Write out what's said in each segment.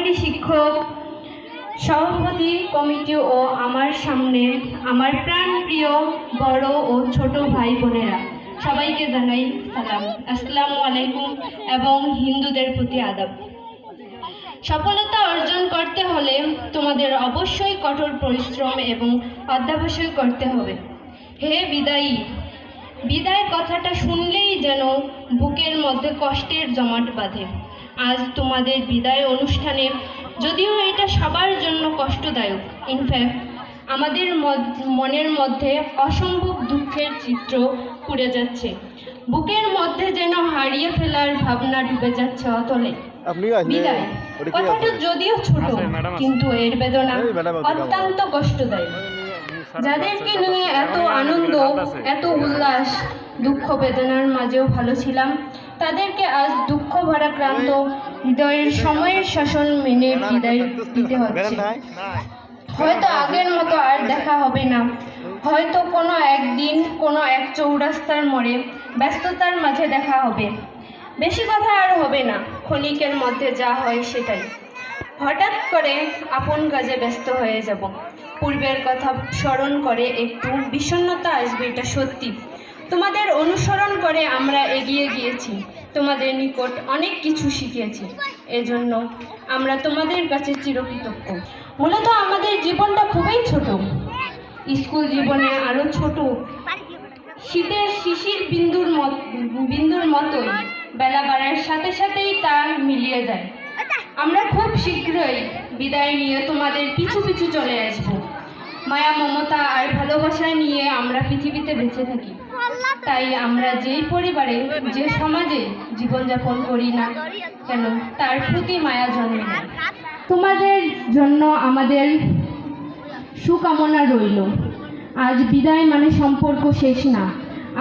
সহকারী শিক্ষক, সভাপতি কমিটি ও আমার সামনে আমার প্রাণপ্রিয় বড় ও ছোট ভাই বোনেরা, সবাইকে জানাই সালাম, আসসালামু আলাইকুম এবং হিন্দুদের প্রতি আদাব। সফলতা অর্জন করতে হলে তোমাদের অবশ্যই কঠোর পরিশ্রম এবং অধ্যবসায় করতে হবে। হে বিদায়ী, বিদায় কথাটা শুনলেই যেন বুকের মধ্যে কষ্টের জমাট বাঁধে। আজ তোমাদের বিদায় অনুষ্ঠানে, যদিও এটা সবার জন্য কষ্টদায়ক, ইনফ্যাক্ট আমাদের মনের মধ্যে অসম্ভব দুঃখের চিত্র পুড়ে যাচ্ছে। বুকের মধ্যে যেন হারিয়ে ফেলার ভাবনা ডুবে যাচ্ছে অতলে। বিদায় কথাটা যদিও ছোট, কিন্তু এর বেদনা অত্যন্ত কষ্টদায়ক। যাদেরকে নিয়ে এত আনন্দ, এত উল্লাস, দুঃখ বেদনার মাঝেও ভালো ছিলাম, তাদেরকে আজ দুঃখ ভরা ক্লান্ত হৃদয়ের সময়ের শাসন মেনে বিদায় দিতে হচ্ছে। হয়তো আগের মতো আর দেখা হবে না, হয়তো কোনো একদিন কোনো এক চৌরাস্তার মোড়ে ব্যস্ততার মাঝে দেখা হবে। বেশি কথা আর হবে না, ক্ষণিকের মধ্যে যা হয় সেটাই। হঠাৎ করে আপন কাজে ব্যস্ত হয়ে যাব, পূর্বের কথা স্মরণ করে একটু বিষণ্ণতা আসবে, এটা সত্যি। তোমাদের অনুসরণ করে আমরা এগিয়ে গিয়েছি, তোমাদের নিকট অনেক কিছু শিখেছি, এজন্য আমরা তোমাদের কাছে চিরকৃতজ্ঞ। মূলত আমাদের জীবনটা খুবই ছোট, স্কুল জীবনে আরও ছোট, শীতের শিশির বিন্দুর মতোই বেলা বাড়ার সাথে সাথেই তা মিলিয়ে যায়। আমরা খুব শীঘ্রই বিদায় নিয়ে তোমাদের পিছু পিছু চলে আসব। মায়া, মমতা আর ভালোবাসা নিয়ে আমরা পৃথিবীতে বেঁচে থাকি। তাই আমরা যেই পরিবারে, যে সমাজে জীবনযাপন করি না কেন, তার প্রতি মায়া জন্মে না। তোমাদের জন্য আমাদের শুভকামনা রইল। আজ বিদায় মানে সম্পর্ক শেষ না,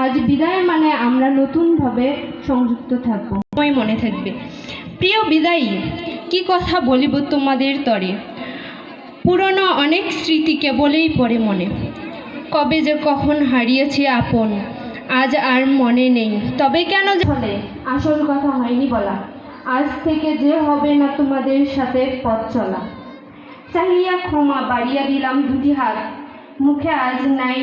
আজ বিদায় মানে আমরা নতুনভাবে সংযুক্ত থাকব, মনে থাকবে। প্রিয় বিদায়ী, কি কথা বলিব তোমাদের তরে, পুরনো অনেক স্মৃতি কেবলেই পড়ে মনে। কবে যে কখন হারিয়েছি আপন, আজ আর মনে নেই, তবে কেন হলে আসল কথা হয়নি বলা। আজ থেকে যে হবে না তোমাদের সাথে পথ চলা। চাহিয়া ক্ষমা বাড়িয়া দিলাম দুটি হাত, মুখে আজ নাই